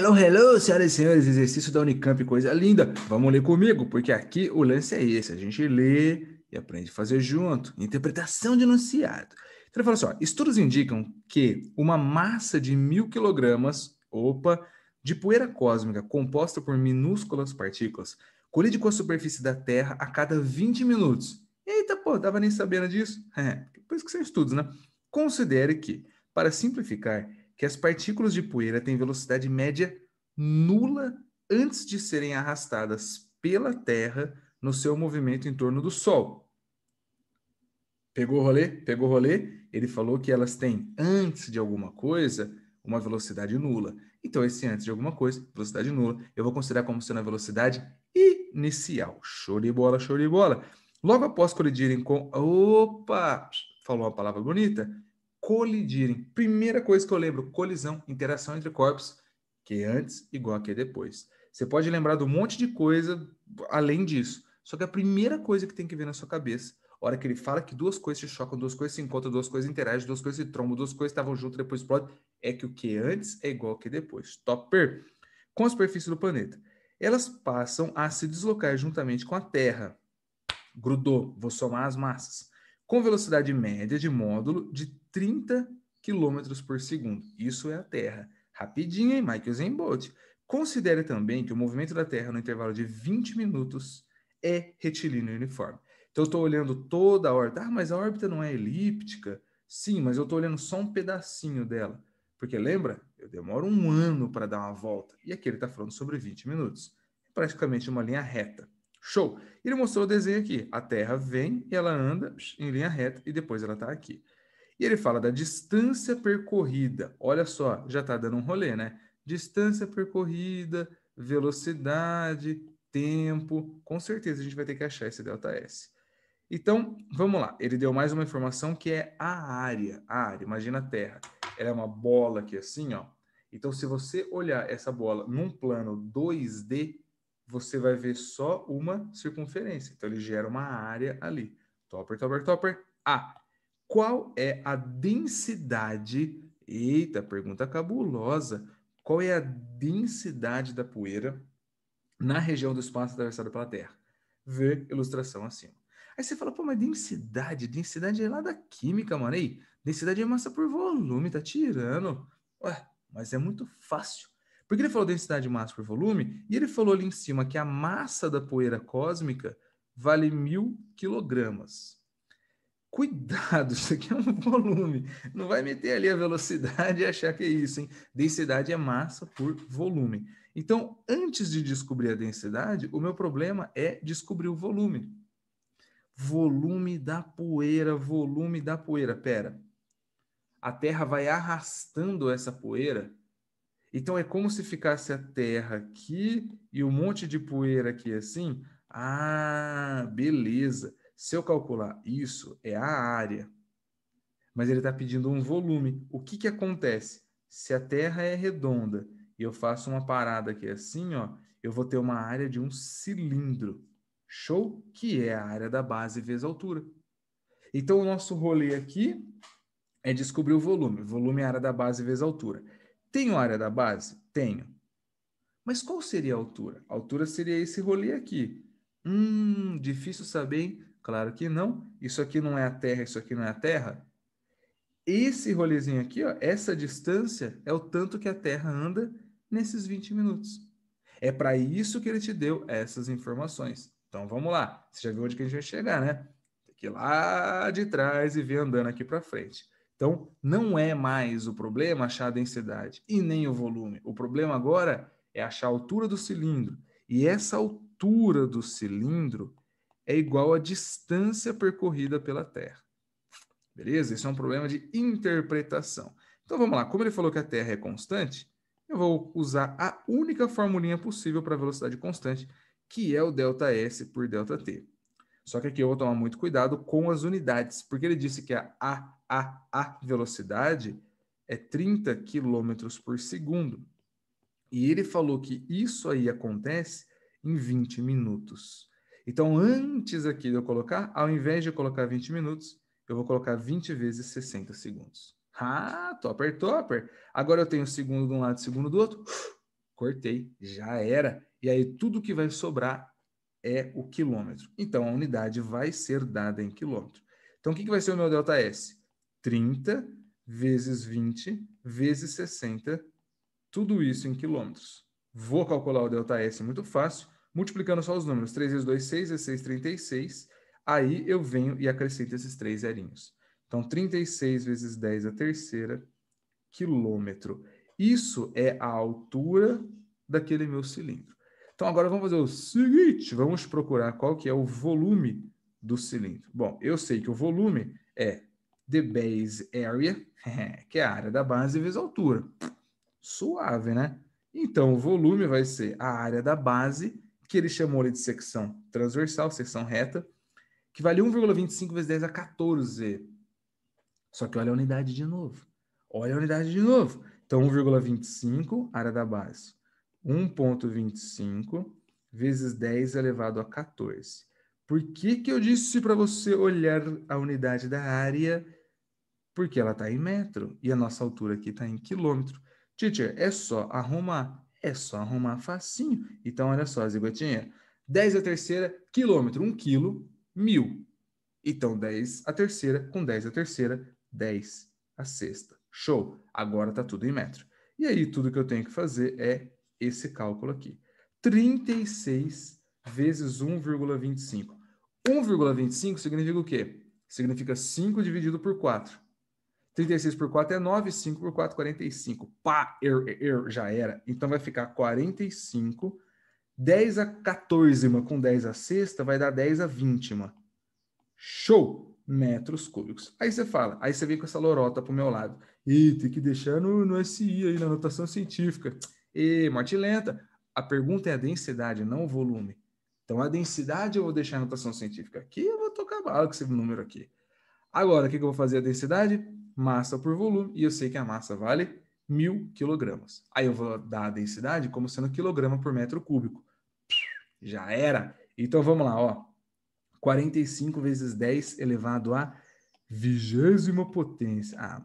Hello, hello, senhoras e senhores, exercício da Unicamp, coisa linda. Vamos ler comigo, porque aqui o lance é esse, a gente lê e aprende a fazer junto. Interpretação de enunciado. Então ele fala assim, ó, estudos indicam que uma massa de 1.000 kg, de poeira cósmica composta por minúsculas partículas colide com a superfície da Terra a cada 20 minutos. Eita, pô, tava nem sabendo disso? É, por isso que são estudos, né? Considere que, para simplificar, que as partículas de poeira têm velocidade média nula antes de serem arrastadas pela Terra no seu movimento em torno do Sol. Pegou o rolê? Pegou o rolê? Ele falou que elas têm, antes de alguma coisa, uma velocidade nula. Então, esse antes de alguma coisa, velocidade nula, eu vou considerar como sendo a velocidade inicial. Show de bola, show de bola. Logo após colidirem com... Opa! Falou uma palavra bonita? Colidirem. Primeira coisa que eu lembro, colisão, interação entre corpos, que é antes igual a que é depois. Você pode lembrar de um monte de coisa além disso. Só que a primeira coisa que tem que ver na sua cabeça, a hora que ele fala que duas coisas se chocam, duas coisas se encontram, duas coisas interagem, duas coisas se trombam, duas coisas estavam juntas, depois explodem, é que o que é antes é igual ao que é depois. Topper. Com a superfície do planeta. Elas passam a se deslocar juntamente com a Terra. Grudou, vou somar as massas. Com velocidade média de módulo de 30 km por segundo. Isso é a Terra. Rapidinho, hein, Michael Bolt? Considere também que o movimento da Terra no intervalo de 20 minutos é retilíneo e uniforme. Então, eu estou olhando toda a órbita. Ah, mas a órbita não é elíptica? Sim, mas eu estou olhando só um pedacinho dela. Porque lembra? Eu demoro um ano para dar uma volta. E aqui ele está falando sobre 20 minutos. É praticamente uma linha reta. Show! Ele mostrou o desenho aqui. A Terra vem, ela anda em linha reta e depois ela está aqui. E ele fala da distância percorrida. Olha só, já está dando um rolê, né? Distância percorrida, velocidade, tempo. Com certeza a gente vai ter que achar esse ΔS. Então, vamos lá. Ele deu mais uma informação que é a área. A área, imagina a Terra. Ela é uma bola aqui assim, ó. Então, se você olhar essa bola num plano 2D, você vai ver só uma circunferência. Então, ele gera uma área ali. Topper, topper, topper. A. Qual é a densidade? Eita, pergunta cabulosa. Qual é a densidade da poeira na região do espaço atravessado pela Terra? Ver ilustração acima. Aí você fala, pô, mas densidade? Densidade é lá da química, mano. Aí, densidade é massa por volume, tá tirando. Ué, mas é muito fácil. Porque ele falou densidade de massa por volume, e ele falou ali em cima que a massa da poeira cósmica vale 1.000 kg. Cuidado, isso aqui é um volume. Não vai meter ali a velocidade e achar que é isso, hein? Densidade é massa por volume. Então, antes de descobrir a densidade, o meu problema é descobrir o volume. Volume da poeira, volume da poeira. Pera, a Terra vai arrastando essa poeira. Então, é como se ficasse a Terra aqui e um monte de poeira aqui assim. Ah, beleza. Se eu calcular isso, é a área. Mas ele está pedindo um volume. O que acontece? Se a Terra é redonda e eu faço uma parada aqui assim, ó, eu vou ter uma área de um cilindro. Show? Que é a área da base vezes a altura. Então, o nosso rolê aqui é descobrir o volume. Volume é a área da base vezes a altura. Tenho área da base? Tenho. Mas qual seria a altura? A altura seria esse rolê aqui. Difícil saber, hein? Claro que não. Isso aqui não é a Terra, isso aqui não é a Terra. Esse rolezinho aqui, ó, essa distância é o tanto que a Terra anda nesses 20 minutos. É para isso que ele te deu essas informações. Então vamos lá. Você já viu onde que a gente vai chegar, né? Tem que ir lá de trás e vir andando aqui para frente. Então não é mais o problema achar a densidade e nem o volume. O problema agora é achar a altura do cilindro. E essa altura do cilindro é igual à distância percorrida pela Terra. Beleza? Isso é um problema de interpretação. Então vamos lá. Como ele falou que a Terra é constante, eu vou usar a única formulinha possível para velocidade constante, que é o ΔS por ΔT. Só que aqui eu vou tomar muito cuidado com as unidades, porque ele disse que a velocidade é 30 km por segundo. E ele falou que isso aí acontece em 20 minutos. Então, antes aqui de eu colocar, ao invés de colocar 20 minutos, eu vou colocar 20 vezes 60 segundos. Ah, topper, topper. Agora eu tenho segundo de um lado e segundo do outro. cortei, já era. E aí tudo que vai sobrar é o quilômetro. Então a unidade vai ser dada em quilômetro. Então o que vai ser o meu ΔS? 30 vezes 20 vezes 60, tudo isso em quilômetros. Vou calcular o ΔS muito fácil, multiplicando só os números. 3 vezes 2, 6, vezes 6, 36. Aí eu venho e acrescento esses 3 zerinhos. Então 36 vezes 10 a terceira, quilômetro. Isso é a altura daquele meu cilindro. Então agora vamos fazer o seguinte, vamos procurar qual que é o volume do cilindro. Bom, eu sei que o volume é the base area, que é a área da base vezes a altura. Suave, né? Então o volume vai ser a área da base, que ele chamou de secção transversal, secção reta, que vale 1,25 vezes 10 a 14. Só que olha a unidade de novo. Olha a unidade de novo. Então, 1,25, área da base. 1,25 vezes 10 elevado a 14. Por que que eu disse para você olhar a unidade da área? Porque ela está em metro e a nossa altura aqui está em quilômetro. Teacher, é só arrumar. É só arrumar facinho. Então, olha só, zigotinha. 10 a terceira, quilômetro. 1 quilo, 1.000. Então, 10 a terceira, com 10 a terceira, 10 a sexta. Show! Agora está tudo em metro. E aí, tudo que eu tenho que fazer é esse cálculo aqui. 36 vezes 1,25. 1,25 significa o quê? Significa 5 dividido por 4. 36 por 4 é 9, 5 por 4, 45. Pá, já era. Então vai ficar 45. 10 a 14 com 10 a sexta vai dar 10 a 20. Show! Metros cúbicos. Aí você fala, aí você vem com essa lorota pro meu lado. E tem que deixar no SI aí, na notação científica. E morte lenta. A pergunta é a densidade, não o volume. Então a densidade eu vou deixar na notação científica. Aqui eu vou tocar bala com esse número aqui. Agora, o que eu vou fazer a densidade? Massa por volume. E eu sei que a massa vale 1.000 quilogramas. Aí eu vou dar a densidade como sendo quilograma por metro cúbico. Já era. Então vamos lá, ó. 45 vezes 10 elevado à 20ª potência. Ah,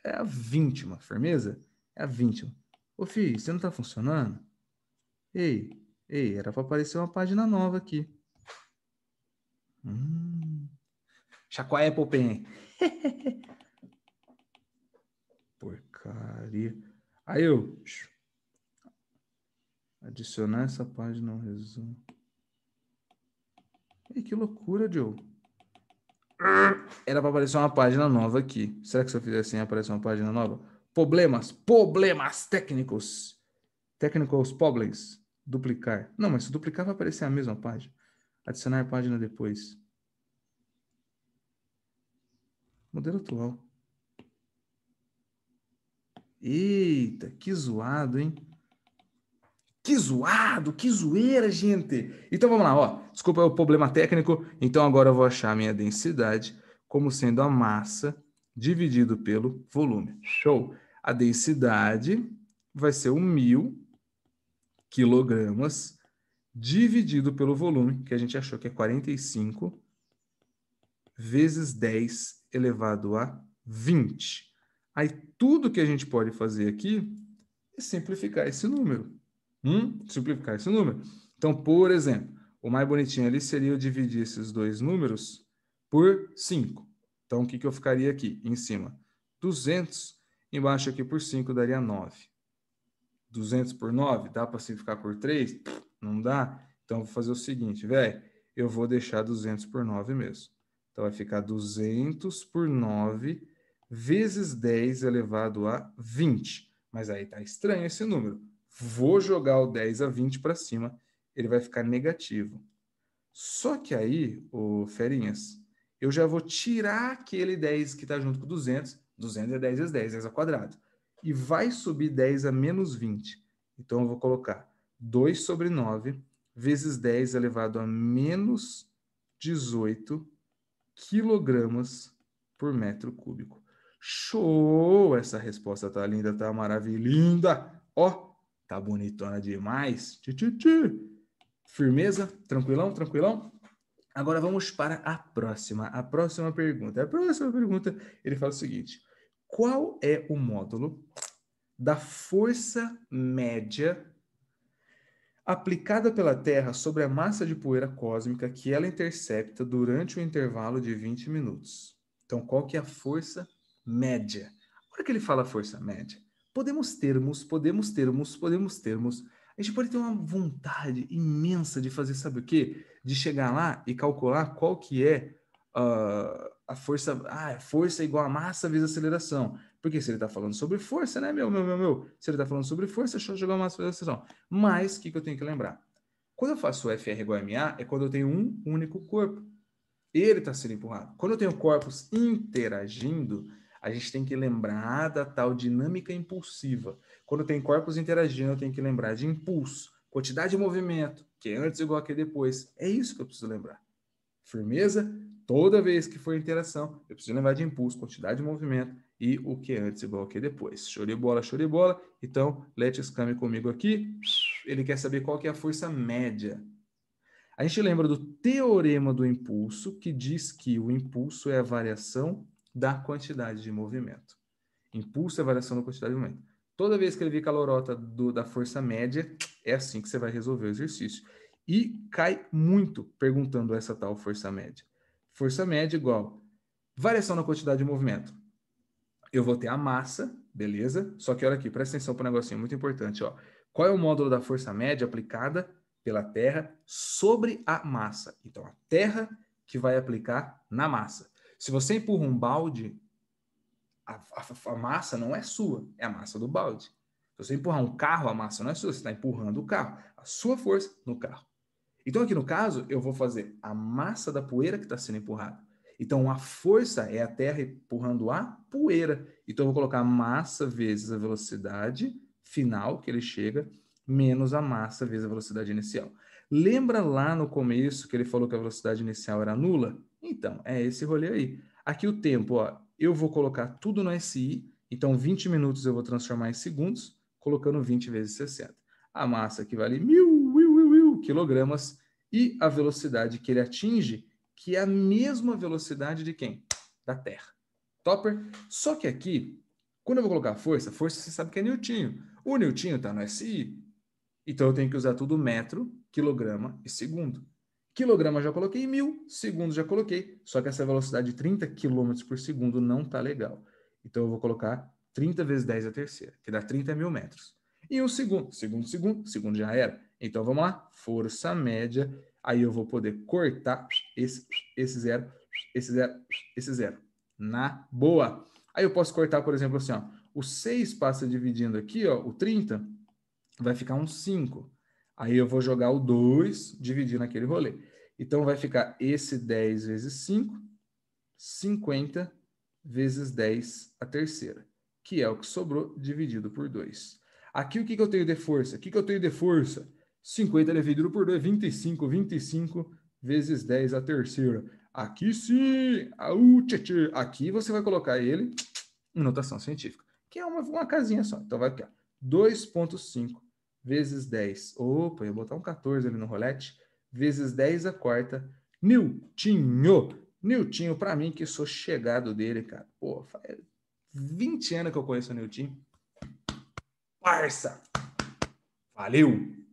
é a 20ª, firmeza? É a 20ª. Ô, filho, você não tá funcionando? Ei, era para aparecer uma página nova aqui. Chacoalha Apple Pen. Porcaria. Aí eu... adicionar essa página ao resumo. Ei, que loucura, Joe. Era para aparecer uma página nova aqui. Será que se eu fizer assim, aparece uma página nova? Problemas técnicos. Technical problems. Duplicar. Não, mas se duplicar vai aparecer a mesma página. Adicionar página depois. Modelo atual. Eita, que zoado, hein? Que zoado, que zoeira, gente. Então vamos lá, ó. Desculpa o problema técnico. Então agora eu vou achar a minha densidade como sendo a massa dividido pelo volume. Show. A densidade vai ser 1.000 quilogramas dividido pelo volume, que a gente achou que é 45 vezes 10 elevado a 20. Aí tudo que a gente pode fazer aqui é simplificar esse número. Simplificar esse número. Então, por exemplo, o mais bonitinho ali seria eu dividir esses dois números por 5. Então, o que eu ficaria aqui em cima? 200. Embaixo aqui por 5 daria 9. 200 por 9, dá para simplificar por 3? Não dá. Então, eu vou fazer o seguinte, velho. Eu vou deixar 200 por 9 mesmo. Então, vai ficar 200 por 9 vezes 10 elevado a 20. Mas aí tá estranho esse número. Vou jogar o 10 a 20 para cima, ele vai ficar negativo. Só que aí, ô Ferinhas, eu já vou tirar aquele 10 que está junto com 200. 200 é 10 vezes 10, 10 ao quadrado. E vai subir 10 a menos 20. Então, eu vou colocar 2 sobre 9 vezes 10 elevado a menos 18 quilogramas por metro cúbico. Show! Essa resposta tá linda, tá maravilhosa. Ó, tá bonitona demais. Firmeza? Tranquilão? Tranquilão? Agora vamos para a próxima. A próxima pergunta. A próxima pergunta, ele fala o seguinte: qual é o módulo da força média aplicada pela Terra sobre a massa de poeira cósmica que ela intercepta durante o intervalo de 20 minutos. Então, qual que é a força média? Olha que ele fala força média. Podemos termos. A gente pode ter uma vontade imensa de fazer, sabe o quê? De chegar lá e calcular qual que é a força. Força igual a massa vezes aceleração. Porque se ele está falando sobre força, né, Se ele está falando sobre força, deixa eu jogar massa vezes aceleração. Mas, o que eu tenho que lembrar? Quando eu faço FR igual a MA, é quando eu tenho um único corpo. Ele está sendo empurrado. Quando eu tenho corpos interagindo, a gente tem que lembrar da tal dinâmica impulsiva. Quando tem corpos interagindo, eu tenho que lembrar de impulso, quantidade de movimento, que é antes igual a que é depois. É isso que eu preciso lembrar. Firmeza? Toda vez que for interação, eu preciso lembrar de impulso, quantidade de movimento e o que é antes igual ao que é depois. Show de bola, show de bola. Então, let's come comigo aqui. Ele quer saber qual que é a força média. A gente lembra do teorema do impulso, que diz que o impulso é a variação da quantidade de movimento. Impulso é a variação da quantidade de movimento. Toda vez que ele vir com a lorota da força média, é assim que você vai resolver o exercício. E cai muito perguntando essa tal força média. Força média igual variação na quantidade de movimento. Eu vou ter a massa, beleza? Só que olha aqui, presta atenção para um negocinho muito importante. Ó. Qual é o módulo da força média aplicada pela Terra sobre a massa? Então, a Terra que vai aplicar na massa. Se você empurra um balde, a massa não é sua, é a massa do balde. Se você empurrar um carro, a massa não é sua, você está empurrando o carro. A sua força no carro. Então, aqui no caso, eu vou fazer a massa da poeira que está sendo empurrada. Então, a força é a Terra empurrando a poeira. Então, eu vou colocar a massa vezes a velocidade final que ele chega, menos a massa vezes a velocidade inicial. Lembra lá no começo que ele falou que a velocidade inicial era nula? Então, é esse rolê aí. Aqui o tempo, ó, eu vou colocar tudo no SI. Então, 20 minutos eu vou transformar em segundos, colocando 20 vezes 60. A massa que vale 1.000 quilogramas e a velocidade que ele atinge, que é a mesma velocidade de quem? Da Terra. Topper? Só que aqui, quando eu vou colocar força você sabe que é newtinho. O newtinho está no SI. Então eu tenho que usar tudo metro, quilograma e segundo. Quilograma já coloquei em 1.000, segundo já coloquei. Só que essa velocidade de 30 km por segundo não está legal. Então eu vou colocar 30 vezes 10 a terceira, que dá 30.000 metros. E um segundo, segundo já era. Então vamos lá, força média. Aí eu vou poder cortar esse zero, esse zero, esse zero. Na boa. Aí eu posso cortar, por exemplo, assim, ó, o 6 passa dividindo aqui, ó, o 30, vai ficar um 5. Aí eu vou jogar o 2, dividir naquele rolê. Então vai ficar esse 10 vezes 5, 50 vezes 10 a terceira, que é o que sobrou dividido por 2. Aqui o que eu tenho de força? 50 dividido por 2, 25. 25 vezes 10 a terceira. Aqui sim! Aqui você vai colocar ele em notação científica, que é uma casinha só. Então vai ficar 2,5 vezes 10. Opa, eu vou botar um 14 ali no rolete. Vezes 10 a quarta. Newtinho. Newtinho, pra mim, que sou chegado dele, cara. Pô, faz 20 anos que eu conheço o Newtinho. Parça! Valeu!